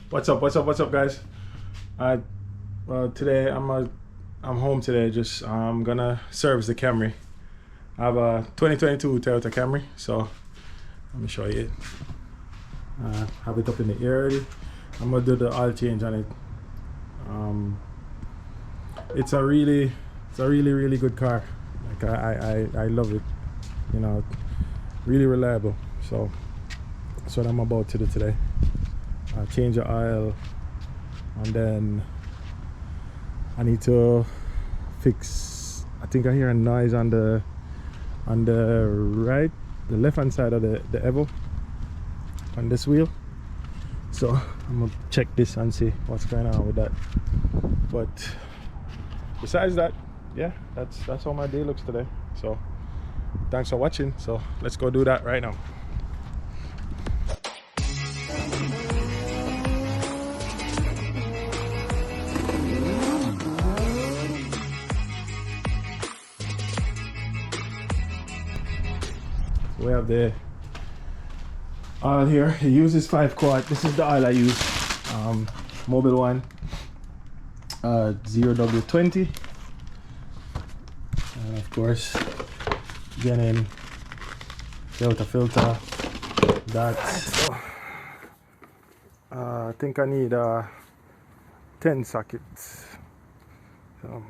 What's up? What's up, guys? Today I'm home today. Just I'm gonna service the Camry. I have a 2022 Toyota Camry, so let me show you it. Have it up in the air already. I'm gonna do the oil change on it. It's a really good car. Like I love it. You know, really reliable. So that's what I'm about to do today. Change the oil, and then I need to fix. I think I hear a noise on the right, the left hand side of the Evo on this wheel. So I'm gonna check this and see what's going on with that. But besides that, yeah, that's how my day looks today. So thanks for watching. So let's go do that right now. We have the oil here. It uses 5 quart. This is the oil I use. Mobile one, 0W20, and of course getting Toyota filter. That I think I need 10 sockets. So,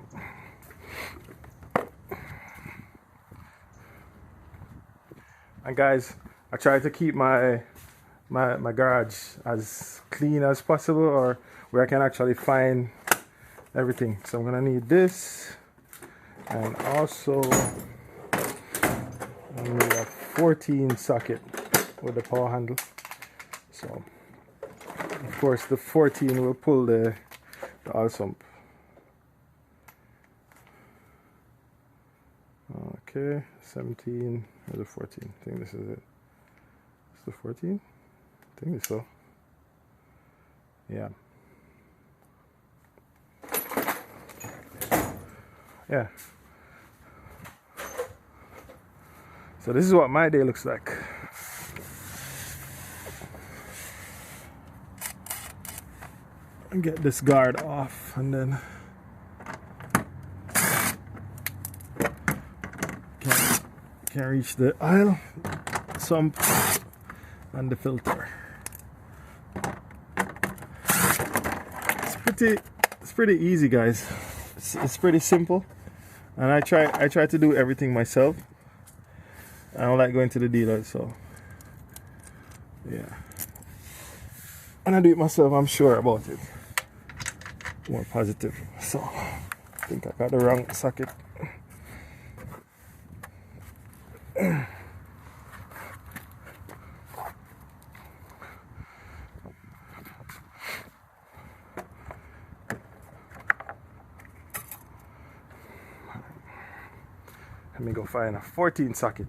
and guys, I try to keep my garage as clean as possible, or where I can actually find everything. So I'm gonna need this, and also I need a 14 socket with the power handle. So of course the 14 will pull the oil sump. Okay, 17 or the 14. I think this is it. It's the 14? I think so. Yeah. Yeah. So this is what my day looks like. And get this guard off, and then can reach the oil sump and the filter. It's pretty easy, guys. It's pretty simple, and I try to do everything myself. I don't like going to the dealer, so yeah. And I do it myself, I'm sure about it. More positive. So I think I got the wrong socket. Let me go find a 14 socket.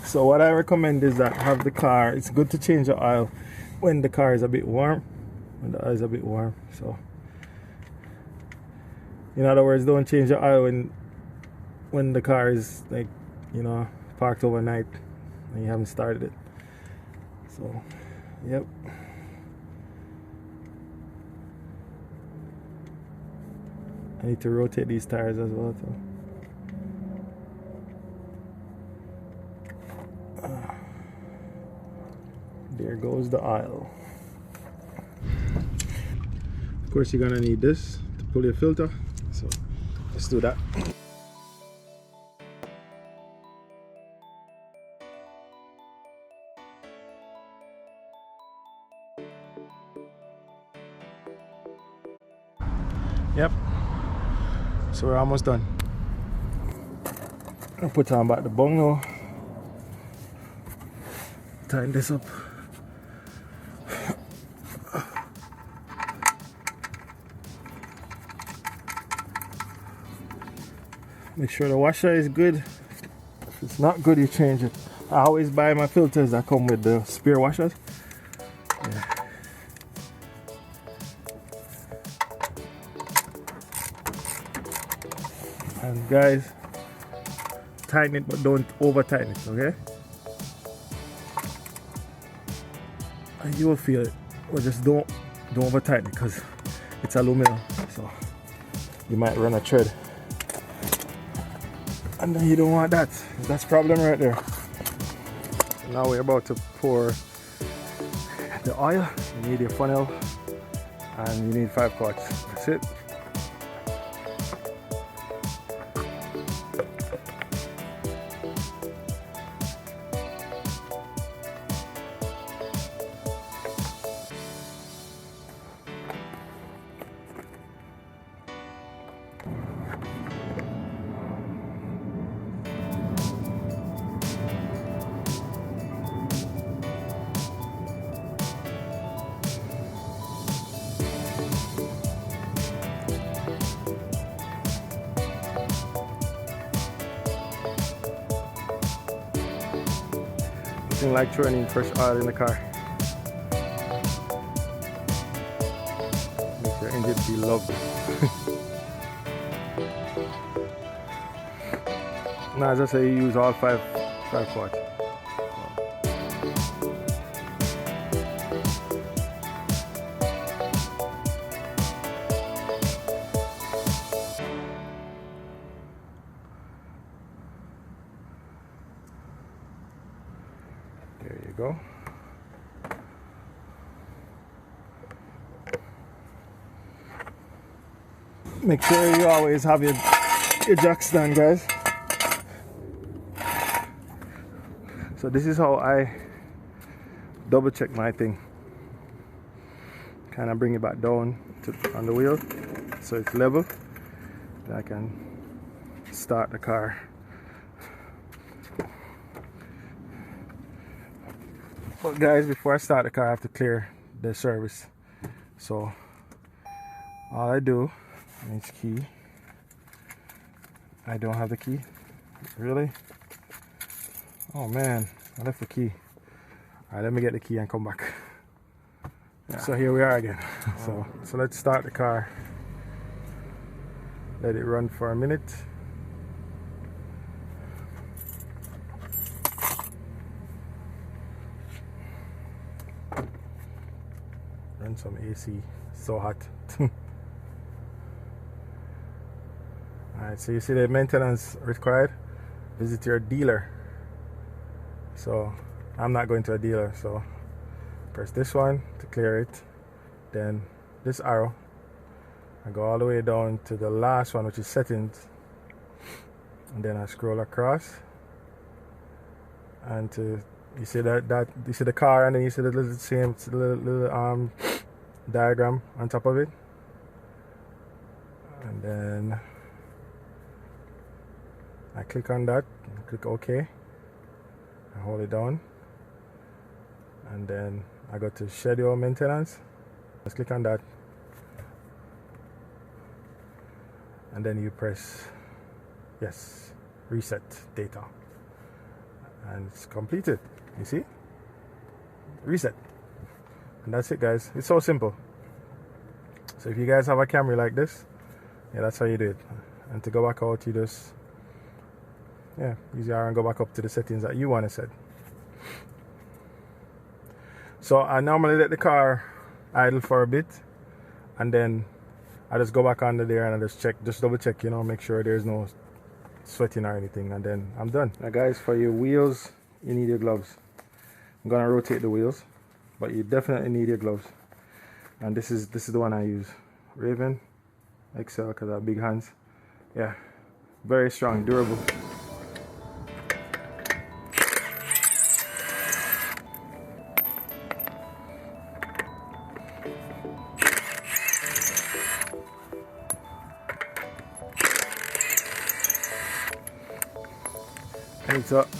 So what I recommend is that have the car, it's good to change the oil when the car is a bit warm, so in other words, don't change the oil when the car is, like, you know, parked overnight and you haven't started it. So yep. I need to rotate these tires as well too. There goes the oil. Of course, you're gonna need this to pull your filter, so let's do that. Yep, so we're almost done. I'll put on back the bung now. Tighten this up. Make sure the washer is good. If it's not good, you change it. I always buy my filters that come with the spare washers. Yeah. And guys, tighten it but don't over tighten it, okay? And you will feel it, but just don't over tighten it because it's aluminum, so you might run a thread, and then you don't want that. That's problem right there. Now we're about to pour the oil. You need your funnel and you need 5 quarts. That's it. Nothing like throwing in fresh oil in the car. Makes your engine feel loved. Now, as I say, you use all 5 quarts. There you go. Make sure you always have your jack stand, guys. So this is how I double check my thing. Kind of bring it back down on the wheel so it's level. Then I can start the car. But guys, before I start the car, I have to clear the service. So all I do is key. I don't have the key. Really? Oh man, I left the key. Alright, let me get the key and come back. Yeah. So here we are again. So let's start the car. Let it run for a minute. Run some AC. So hot. Alright, so you see the maintenance required. Visit your dealer. So I'm not going to a dealer, so press this one to clear it, then this arrow, I go all the way down to the last one, which is settings, and then I scroll across, and you see that you see the car, and then you see the little diagram on top of it, and then I click on that, click OK. I hold it down, and then I go to schedule maintenance. Let's click on that, and then you press yes, reset data, and it's completed. You see, reset, and that's it, guys. It's so simple. So if you guys have a Camry like this, yeah, that's how you do it. And to go back out, you just use your arrow and go back up to the settings that you want to set. So I normally let the car idle for a bit, and then I just go back under there and I just double check, make sure there's no sweating or anything, and then I'm done. Now guys, for your wheels, you need your gloves. I'm gonna rotate the wheels, but you definitely need your gloves. And this is the one I use, Raven XL, because I have big hands. Yeah, very strong, durable.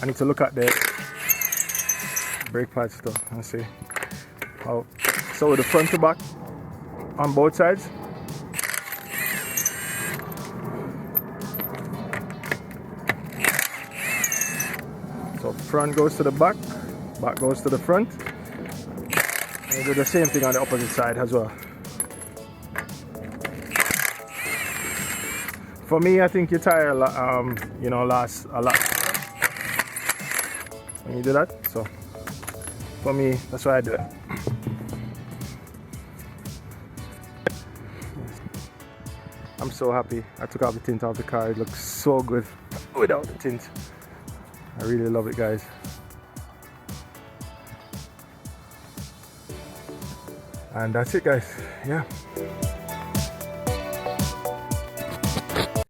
I need to look at the brake pads stuff and see how. So with the front to back on both sides. Front goes to the back, back goes to the front. And you do the same thing on the opposite side as well. For me, I think your tire, you know, lasts a lot when you do that. So for me, that's why I do it. I'm so happy. I took off the tint off the car. It looks so good without the tint. I really love it, guys. And that's it, guys. Yeah.